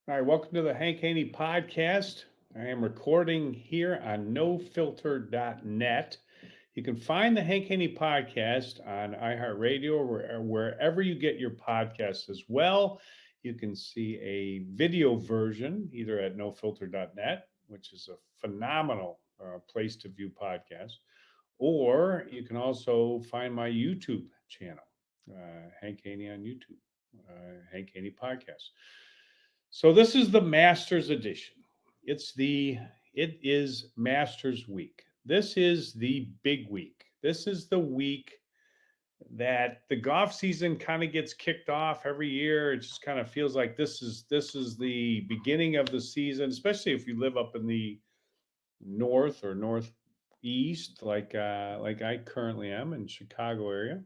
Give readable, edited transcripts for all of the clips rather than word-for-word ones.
All right, welcome to the Hank Haney Podcast. I am recording here on nofilter.net. You can find the Hank Haney Podcast on iHeartRadio or wherever you get your podcasts as well. You can see a video version either at nofilter.net, which is a phenomenal place to view podcasts, or you can also find my YouTube channel, Hank Haney on YouTube, Hank Haney Podcast. So this is the Masters edition. It is Masters week. This is the big week. This is the week that the golf season kind of gets kicked off every year. It just kind of feels like this is the beginning of the season, especially if you live up in the north or northeast, like I currently am in Chicago area.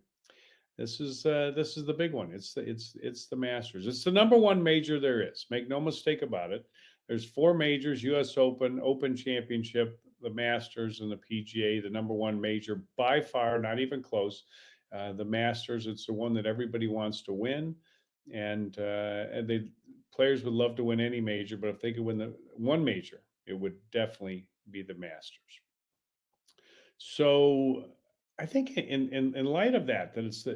This is the big one. It's the Masters. It's the number one major there is. Make no mistake about it. There's four majors: U.S. Open, Open Championship, the Masters, and the PGA. The number one major by far, not even close. The Masters. It's the one that everybody wants to win, and they players would love to win any major, but if they could win the one major, it would definitely be the Masters. So I think in light of that this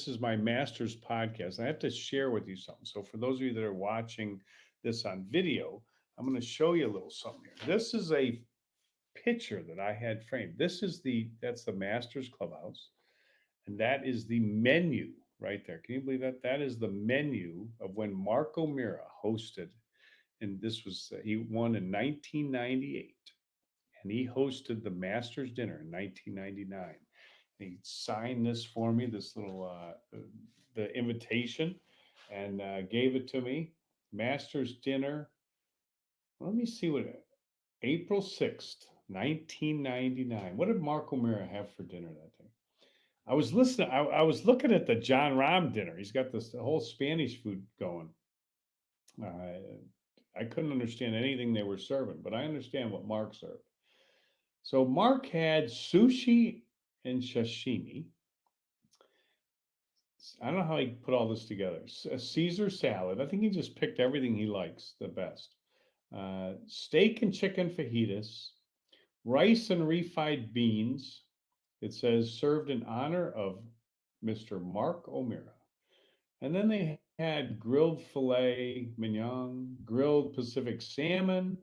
is my master's podcast, I have to share with you something. So for those of you that are watching this on video, I'm going to show you a little something here. This is a picture that I had framed. That's the Masters Clubhouse, and that is the menu right there. Can you believe that? That is the menu of when Mark O'Meara hosted, and he won in 1998, and he hosted the Masters dinner in 1999. He signed this for me, this little the invitation, and gave it to me. Masters dinner. Let me see April 6th, 1999. What did Mark O'Meara have for dinner that day? I was listening. I was looking at the John Rahm dinner. He's got this whole Spanish food going. I couldn't understand anything they were serving, but I understand what Mark served. So Mark had sushi and sashimi. I don't know how he put all this together. A Caesar salad. I think he just picked everything he likes the best. Steak and chicken fajitas, rice and refried beans. It says served in honor of Mr. Mark O'Meara. And then they had grilled filet mignon, grilled Pacific salmon,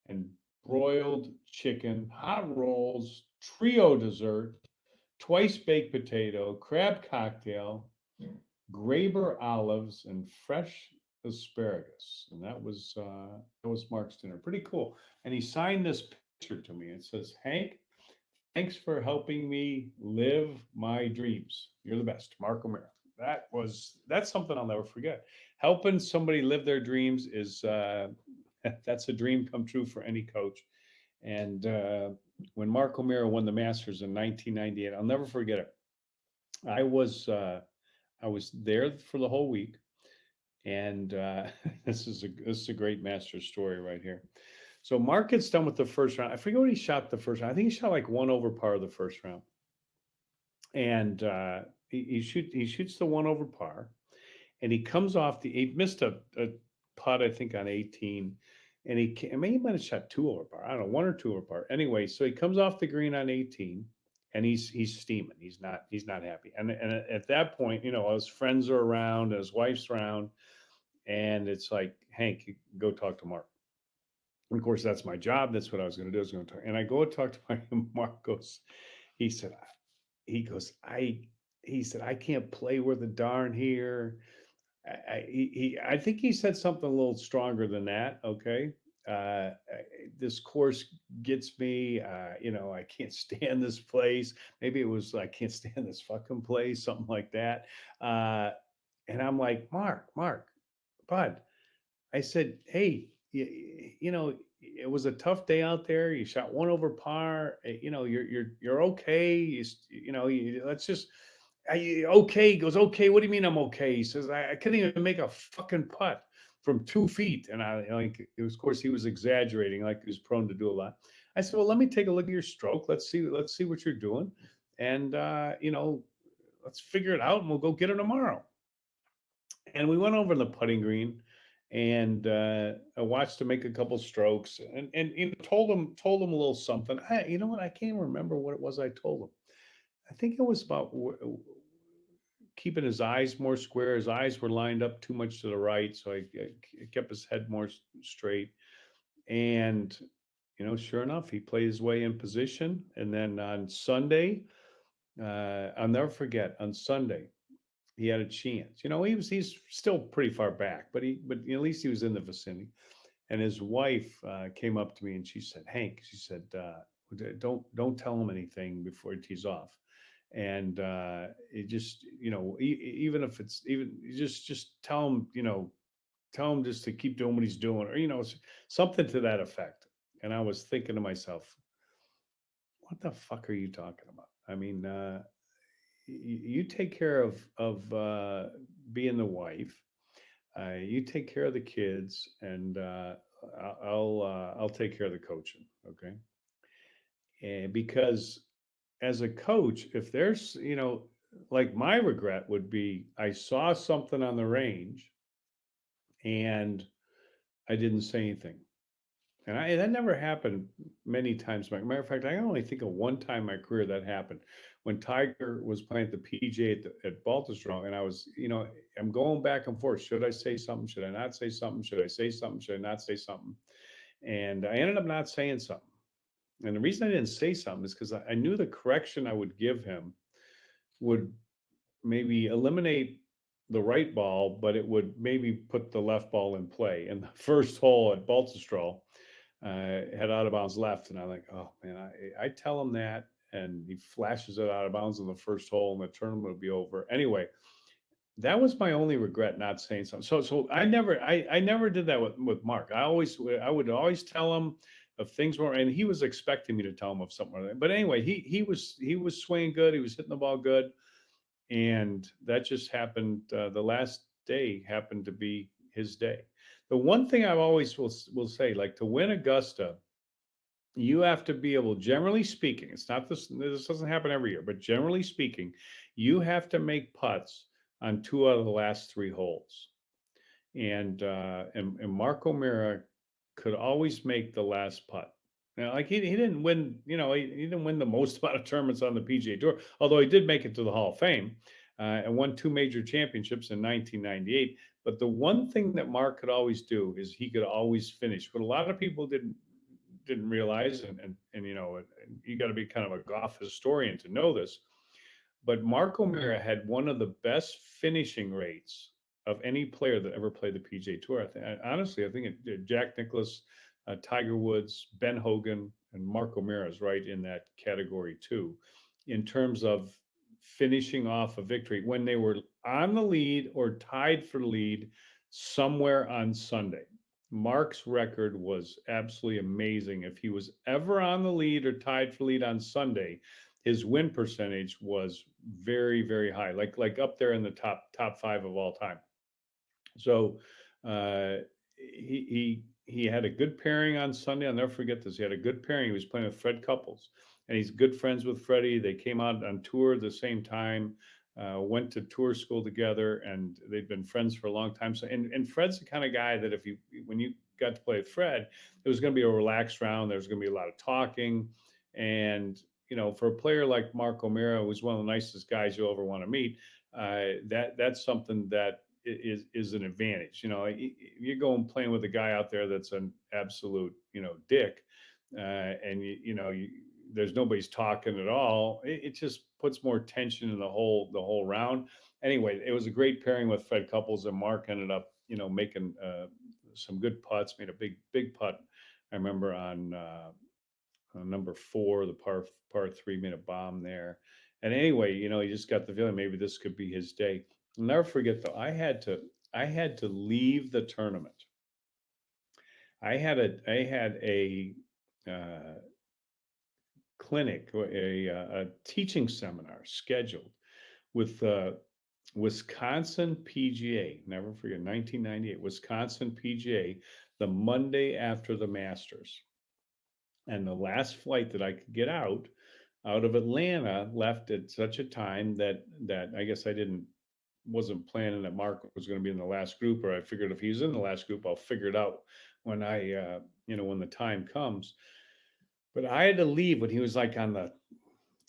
and broiled chicken, hot rolls, trio dessert, twice baked potato, crab cocktail, Graber olives, and fresh asparagus. And that was Mark's dinner. Pretty cool. And he signed this picture to me. It says, Hank, thanks for helping me live my dreams. You're the best, Mark O'Meara. That's something I'll never forget. Helping somebody live their dreams is that's a dream come true for any coach. And when Mark O'Meara won the Masters in 1998, I'll never forget it. I was there for the whole week, and this is a great Masters story right here. So Mark gets done with the first round. I forget what he shot the first round. I think he shot like one over par the first round, and he shoots the one over par, and he missed a putt, I think, on 18. And I mean, he might have shot two over par. I don't know, one or two over par. Anyway, so he comes off the green on 18, and he's steaming. He's not happy. And at that point, his friends are around, his wife's around, and it's like, Hank, go talk to Mark. And of course, that's my job. That's what I was going to do. I was going to talk, and I go and talk to Mark. He said, he goes, he said, I can't play worth a darn here. I think he said something a little stronger than that. Okay. Uh, this course gets me, I can't stand this place. Maybe it was, I can't stand this fucking place, something like that. Uh, and I'm like, Mark, bud, I said, hey, it was a tough day out there. You shot one over par. You're okay. Let's just. Okay, he goes, okay. What do you mean I'm okay? He says, I couldn't even make a fucking putt from 2 feet, and I like it was. Of course, he was exaggerating, like he was prone to do a lot. I said, well, let me take a look at your stroke. Let's see what you're doing, and let's figure it out, and we'll go get it tomorrow. And we went over the putting green, and I watched him make a couple strokes, and told him a little something. You know what? I can't remember what it was I told him. I think it was about keeping his eyes more square. His eyes were lined up too much to the right, so I kept his head more straight. And sure enough, he played his way in position. And then on Sunday, I'll never forget. On Sunday, he had a chance. He's still pretty far back, but at least he was in the vicinity. And his wife came up to me and she said, "Hank," she said, don't tell him anything before he tees off." And it just, even if it's even just tell him, tell him just to keep doing what he's doing, or something to that effect. And I was thinking to myself, what the fuck are you talking about? I mean, you take care of being the wife. You take care of the kids, and I'll take care of the coaching. Okay, and because as a coach, if there's like my regret would be I saw something on the range and I didn't say anything. And that never happened many times. Matter of fact, I only think of one time in my career that happened when Tiger was playing at the PGA at Baltusrol, and I'm going back and forth. Should I say something? Should I not say something? Should I say something? Should I not say something? And I ended up not saying something. And the reason I didn't say something is because I knew the correction I would give him would maybe eliminate the right ball, but it would maybe put the left ball in play. And the first hole at Baltusrol, had out of bounds left, and I'm like, oh man, I tell him that, and he flashes it out of bounds in the first hole, and the tournament will be over. Anyway, that was my only regret not saying something. So I never did that with Mark. I would always tell him if things were, and he was expecting me to tell him of something. But anyway, he was swinging good. He was hitting the ball good, and that just happened. The last day happened to be his day. The one thing I always will say, like to win Augusta, you have to be able, generally speaking, it's not this doesn't happen every year, but generally speaking, you have to make putts on two out of the last three holes. And Mark O'Meara could always make the last putt. Now, like he didn't win, he didn't win the most amount of tournaments on the PGA Tour, although he did make it to the Hall of Fame and won two major championships in 1998. But the one thing that Mark could always do is he could always finish. What a lot of people didn't realize, and you got to be kind of a golf historian to know this, but Mark O'Meara had one of the best finishing rates of any player that ever played the PGA Tour. Honestly, I think Jack Nicklaus, Tiger Woods, Ben Hogan, and Mark O'Meara is right in that category too, in terms of finishing off a victory when they were on the lead or tied for the lead somewhere on Sunday. Mark's record was absolutely amazing. If he was ever on the lead or tied for lead on Sunday, his win percentage was very, very high, like up there in the top five of all time. So uh, he had a good pairing on Sunday. I'll never forget this. He had a good pairing. He was playing with Fred Couples, and he's good friends with Freddie. They came out on tour at the same time. Went to tour school together, and they'd been friends for a long time. So, and Fred's the kind of guy that when you got to play with Fred, it was going to be a relaxed round. There was going to be a lot of talking, and for a player like Mark O'Meara, who's one of the nicest guys you'll ever want to meet, that's something that is an advantage. You're going playing with a guy out there that's an absolute dick, and there's nobody's talking at all. It just puts more tension in the whole round. Anyway, it was a great pairing with Fred Couples, and Mark ended up making some good putts. Made a big putt. I remember on number four, the par three, made a bomb there. And anyway, he just got the feeling maybe this could be his day. I'll never forget though. I had to leave the tournament. I had a clinic, a teaching seminar scheduled with the Wisconsin PGA. Never forget, 1998, Wisconsin PGA, the Monday after the Masters. And the last flight that I could get out of Atlanta left at such a time that I guess I didn't wasn't planning that Mark was going to be in the last group, or I figured if he was in the last group, I'll figure it out when when the time comes. But I had to leave when he was like on the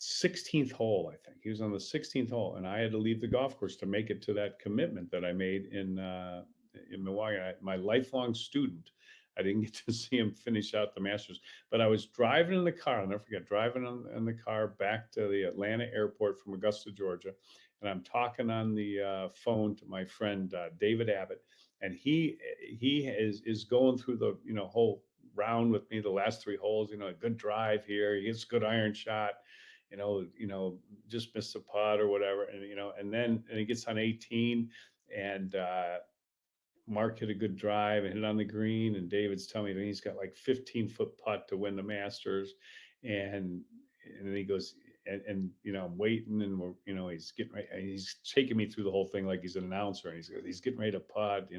16th hole, I think. He was on the 16th hole, and I had to leave the golf course to make it to that commitment that I made in Milwaukee. My lifelong student. I didn't get to see him finish out the Masters, but I was driving in the car. I'll never forget driving in the car back to the Atlanta airport from Augusta, Georgia, and I'm talking on the phone to my friend David Abbott, and he is going through the whole round with me, the last three holes. A good drive here. He gets a good iron shot. Just missed a putt or whatever, and he gets on 18, and Mark hit a good drive and hit on the green, and David's telling me that he's got like 15-foot putt to win the Masters, and then he goes, and I'm waiting, and he's getting ready, he's shaking me through the whole thing like he's an announcer, and he's getting ready to putt,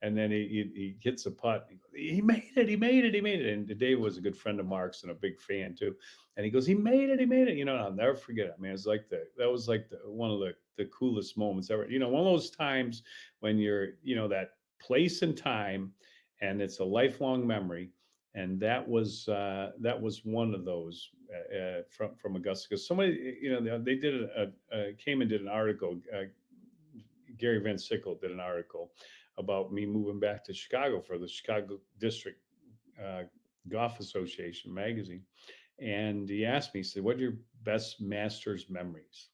and then he hits a putt. He made it. He made it. He made it. And Dave was a good friend of Mark's and a big fan too. And he goes, he made it. He made it. And I'll never forget it. Man, it's like that was like one of the coolest moments ever. One of those times when you're, that place and time, and it's a lifelong memory. And that was one of those from Augusta. Because somebody, they did came and did an article. Gary Van Sickle did an article about me moving back to Chicago for the Chicago District Golf Association magazine. And he asked me, he said, what are your best Masters memories?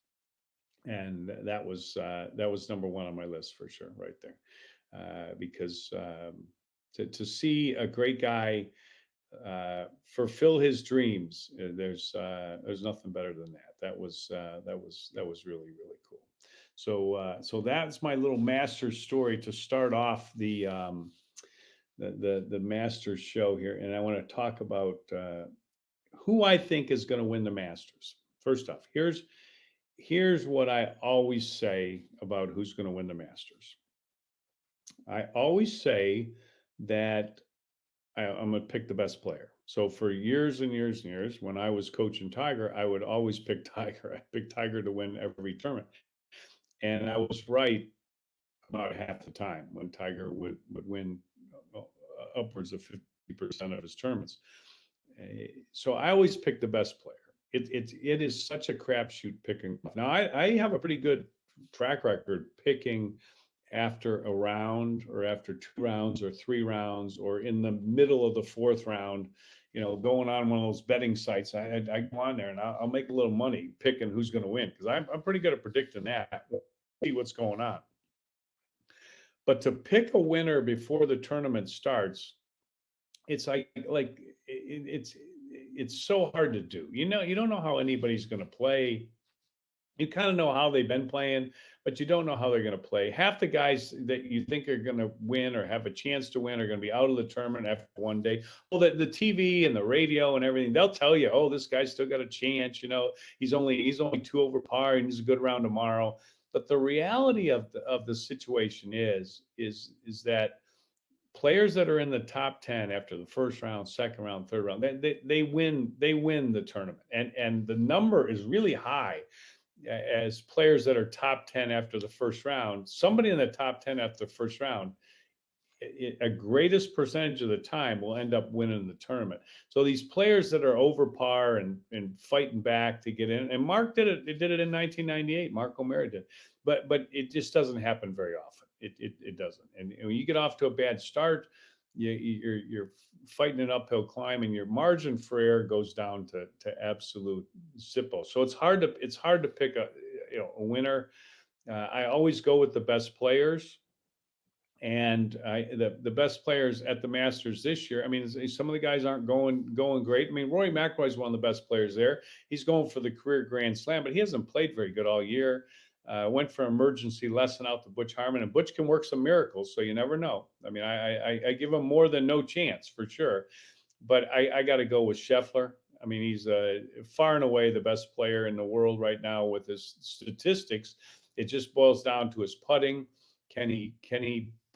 And that was number one on my list for sure, right there. Because to see a great guy fulfill his dreams, there's nothing better than that. That was really, really cool. So that's my little Masters story to start off the Masters show here, and I want to talk about who I think is going to win the Masters. First off, here's what I always say about who's going to win the Masters. I always say that I'm going to pick the best player. So for years and years and years, when I was coaching Tiger, I would always pick Tiger. I picked Tiger to win every tournament. And I was right about half the time when Tiger would win upwards of 50% of his tournaments. So I always pick the best player. It is such a crapshoot picking. Now I have a pretty good track record picking after a round or after 2 rounds or 3 rounds or in the middle of the 4th round. Going on one of those betting sites, I go on there and I'll make a little money picking who's going to win, because I'm pretty good at predicting that. See what's going on. But to pick a winner before the tournament starts, it's it's so hard to do. You don't know how anybody's going to play. You kind of know how they've been playing, but you don't know how they're going to play. Half the guys that you think are going to win or have a chance to win are going to be out of the tournament after one day. Well, the TV and the radio and everything, they'll tell you, oh, this guy's still got a chance. He's only 2 over par and he's a good round tomorrow. But the reality of the situation is that players that are in the top 10 after the 1st round, 2nd round, 3rd round, they win the tournament, and the number is really high. As players that are top 10 after the 1st round, somebody in the top 10 after the 1st round, a greatest percentage of the time will end up winning the tournament. So these players that are over par and fighting back to get in, and Mark did it. It did it in 1998. Mark O'Meara did, but it just doesn't happen very often. It doesn't. And when you get off to a bad start, you're fighting an uphill climb, and your margin for error goes down to absolute zippo. So it's hard to pick a winner. I always go with the best players, and the best players at the Masters this year. I mean, some of the guys aren't going great. I mean, Rory McIlroy is one of the best players there. He's going for the career Grand Slam, but he hasn't played very good all year. Went for emergency lesson out to Butch Harmon, and Butch can work some miracles, so you never know. I mean, I give him more than no chance for sure, but I got to go with Scheffler. I mean, he's far and away the best player in the world right now with his statistics. It just boils down to his putting. Can he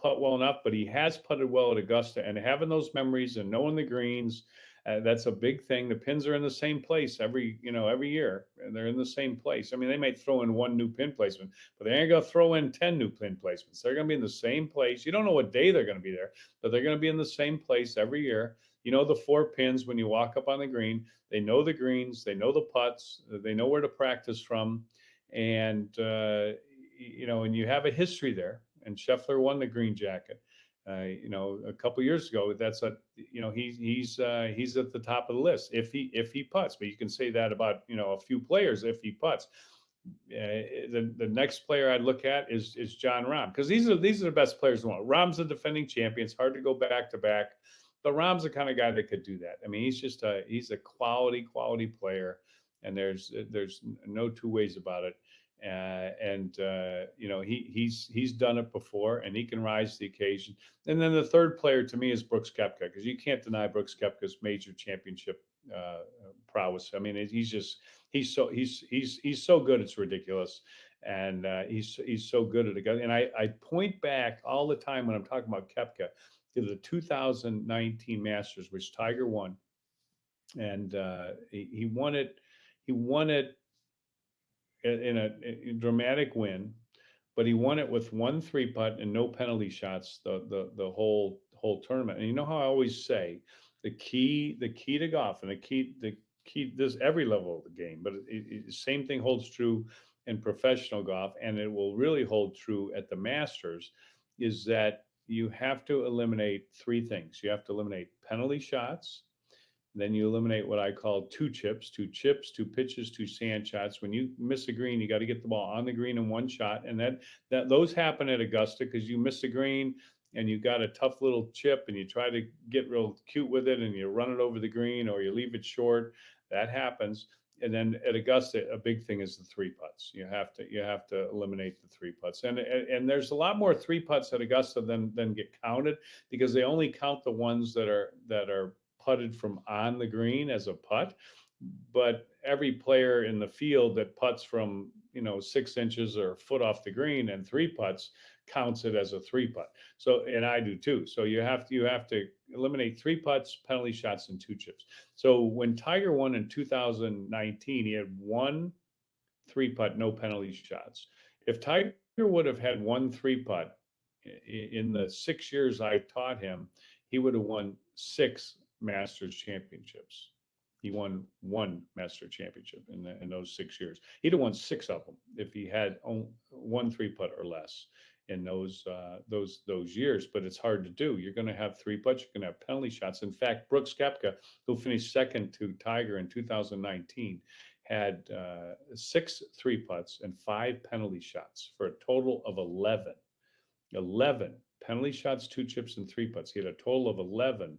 putt well enough? But he has putted well at Augusta, and having those memories and knowing the greens, That's a big thing. The pins are in the same place every year, and they're in the same place. I mean, they might throw in one new pin placement, but they ain't gonna throw in 10 new pin placements. They're gonna be in the same place. You don't know what day they're gonna be there, but they're gonna be in the same place every year. You know the four pins when you walk up on the green. They know the greens. They know the putts. They know where to practice from, and and you have a history there. And Scheffler won the green jacket. A couple years ago. That's he's at the top of the list if he putts. But you can say that about a few players if he putts. The next player I'd look at is John Rahm, because these are the best players in the world. Rahm's the defending champion. It's hard to go back to back, but Rahm's the kind of guy that could do that. I mean, he's a quality player, and there's no two ways about it. He's done it before, and he can rise to the occasion. And then the third player to me is Brooks Koepka, because you can't deny Brooks Koepka's major championship prowess. I mean, he's so good, it's ridiculous, and he's so good at it. And I point back all the time when I'm talking about Koepka to the 2019 Masters, which Tiger won, and he won it. He won it in a dramatic win, but he won it with 1 3-putt and no penalty shots the whole tournament. And you know how I always say the key to golf, and the key this every level of the game, but same thing holds true in professional golf, and it will really hold true at the Masters, is that you have to eliminate 3 things. You have to eliminate penalty shots. Then you eliminate what I call 2 chips, 2 pitches, 2 sand shots. When you miss a green, you got to get the ball on the green in 1 shot. And that those happen at Augusta because you miss a green and you got a tough little chip and you try to get real cute with it and you run it over the green or you leave it short. That happens. And then at Augusta, a big thing is the 3 putts. You have to eliminate the 3 putts. And there's a lot more 3 putts at Augusta than get counted, because they only count the ones that are putted from on the green as a putt. But every player in the field that putts from 6 inches or a foot off the green and 3 putts counts it as a 3 putt. So, and I do too. So you have to eliminate 3 putts, penalty shots, and 2 chips. So when Tiger won in 2019, he had 1 3-putt, no penalty shots. If Tiger would have had 1 3-putt in the 6 years I taught him, he would have won 6 Masters championships. He won 1 Master championship in those 6 years. He'd have won 6 of them if he had 1 3-putt or less in those years. But it's hard to do. You're going to have 3 putts. You're going to have penalty shots. In fact, Brooks Koepka, who finished second to Tiger in 2019, had 6 3-putts and 5 penalty shots for a total of 11. 11 penalty shots, 2 chips, and 3 putts. He had a total of 11.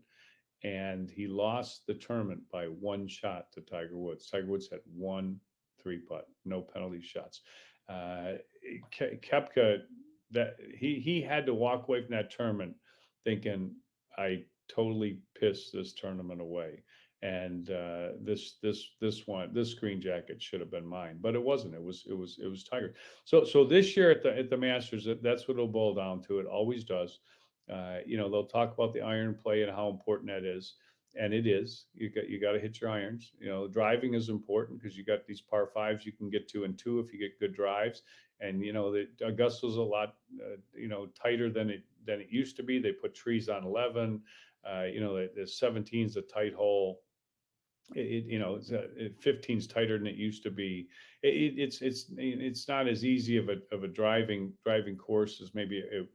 And he lost the tournament by 1 shot to Tiger Woods. Tiger Woods had 1 3-putt, no penalty shots. Koepka, that he had to walk away from that tournament thinking, I totally pissed this tournament away, and this green jacket should have been mine, but it wasn't. It was Tiger. So this year at the Masters, that's what it'll boil down to. It always does. They'll talk about the iron play and how important that is, and it is. You got to hit your irons. Driving is important because you got these par 5s you can get 2 and 2 if you get good drives. And the Augusta's a lot tighter than it used to be. They put trees on 11. The 17's a tight hole. 15's tighter than it used to be. It's not as easy of a driving course as maybe it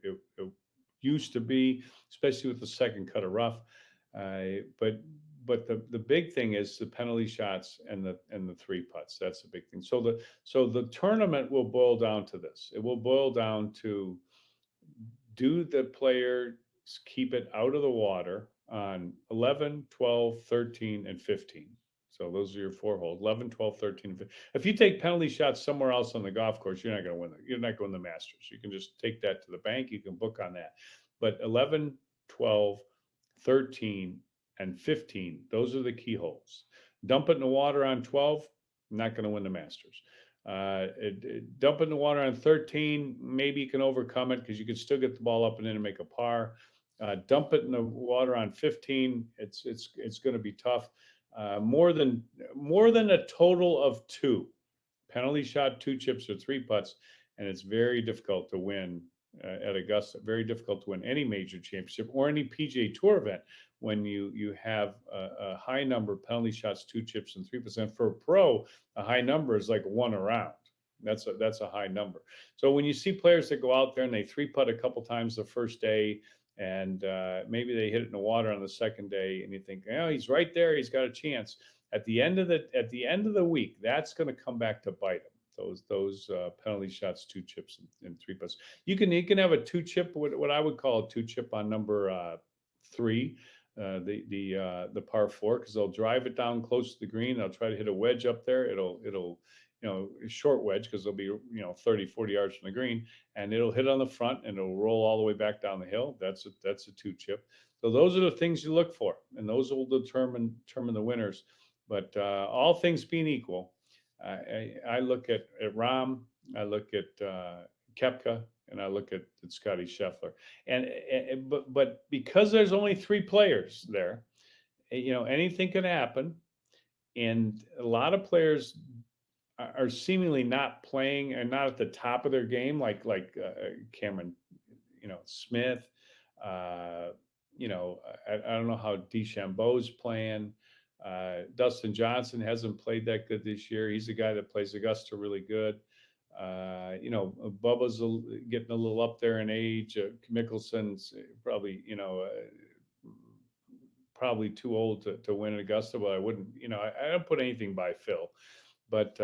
used to be, especially with the second cut of rough. But the big thing is the penalty shots and the 3 putts. That's the big thing. So the tournament will boil down to this. It will boil down to, do the players keep it out of the water on 11, 12, 13, and 15? So those are your 4 holes: 11, 12, 13, and 15. If you take penalty shots somewhere else on the golf course, you're not going to win. You're not going to the Masters. You can just take that to the bank. You can book on that. But 11, 12, 13, and 15, those are the key holes. Dump it in the water on 12, not going to win the Masters. Dump it in the water on 13, maybe you can overcome it because you can still get the ball up and in and make a par. Dump it in the water on 15. It's going to be tough. More than a total of two penalty shot, two chips, or three putts, and it's very difficult to win at Augusta. Very difficult to win any major championship or any PGA Tour event when you have a high number of penalty shots, two chips, and 3%. For a pro, a high number is like one around. That's a high number. So when you see players that go out there and they three putt a couple times the first day, and maybe they hit it in the water on the second day, and you think, oh, he's right there, he's got a chance. At the end of the week, that's going to come back to bite him. Those penalty shots, two chips, and three putts. You can have a two chip, what I would call a two chip on number three, the par four, because they'll drive it down close to the green. They'll try to hit a wedge up there. It'll a short wedge, because they'll be 30, 40 yards from the green, and it'll hit on the front and it'll roll all the way back down the hill. That's a two chip. So those are the things you look for, and those will determine the winners. But all things being equal, I look at Rahm, I look at Koepka, and I look at Scotty Scheffler. But because there's only three players there, anything can happen, and a lot of players are seemingly not playing and not at the top of their game, like Cameron, Smith. I don't know how DeChambeau's playing. Dustin Johnson hasn't played that good this year. He's a guy that plays Augusta really good. Bubba's getting a little up there in age. Mickelson's probably too old to win at Augusta, but I wouldn't, I don't put anything by Phil. But,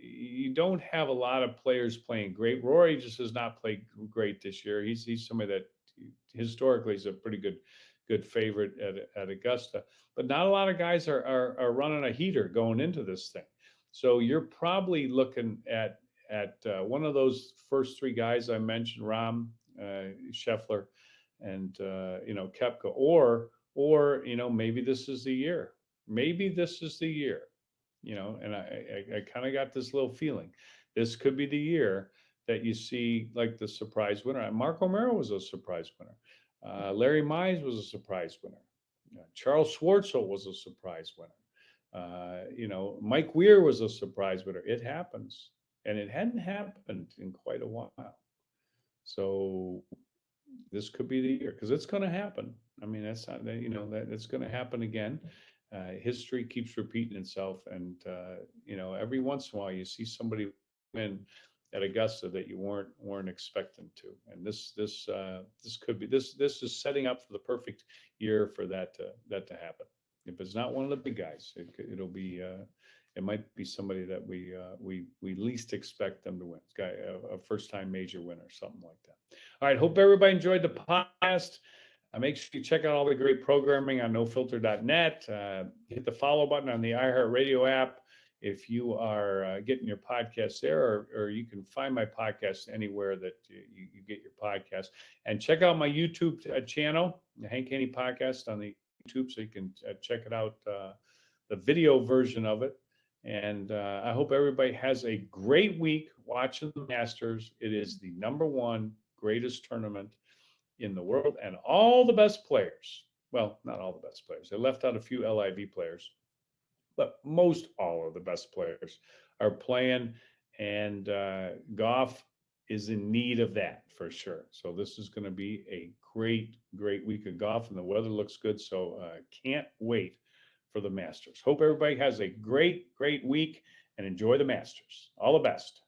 you don't have a lot of players playing great. Rory just has not played great this year. He's somebody that historically is a pretty good favorite at Augusta. But not a lot of guys are running a heater going into this thing. So you're probably looking at one of those first three guys I mentioned, Rahm, Scheffler, and Koepka, or maybe this is the year. Maybe this is the year. And I kind of got this little feeling. This could be the year that you see like the surprise winner. Mark O'Meara was a surprise winner. Larry Mize was a surprise winner. Charles Schwartzel was a surprise winner. Mike Weir was a surprise winner. It happens, and it hadn't happened in quite a while. So this could be the year, because it's going to happen. I mean, that's not, that it's going to happen again. History keeps repeating itself, and every once in a while you see somebody win at Augusta that you weren't expecting to. And this could be this is setting up for the perfect year for that to happen. If it's not one of the big guys, it'll be it might be somebody that we least expect them to win. It's got a first time major winner, something like that. All right, hope everybody enjoyed the podcast. Make sure you check out all the great programming on nofilter.net. Hit the follow button on the iHeartRadio app if you are getting your podcast there, or you can find my podcast anywhere that you get your podcast. And check out my YouTube channel, the Hank Haney Podcast on the YouTube, so you can check it out, the video version of it. And I hope everybody has a great week watching the Masters. It is the #1 greatest tournament in the world, and all the best players, well, not all the best players, they left out a few LIV players, but most all of the best players are playing, and golf is in need of that for sure. So this is going to be a great week of golf, and the weather looks good, so can't wait for the Masters. Hope everybody has a great week and enjoy the Masters. All the best.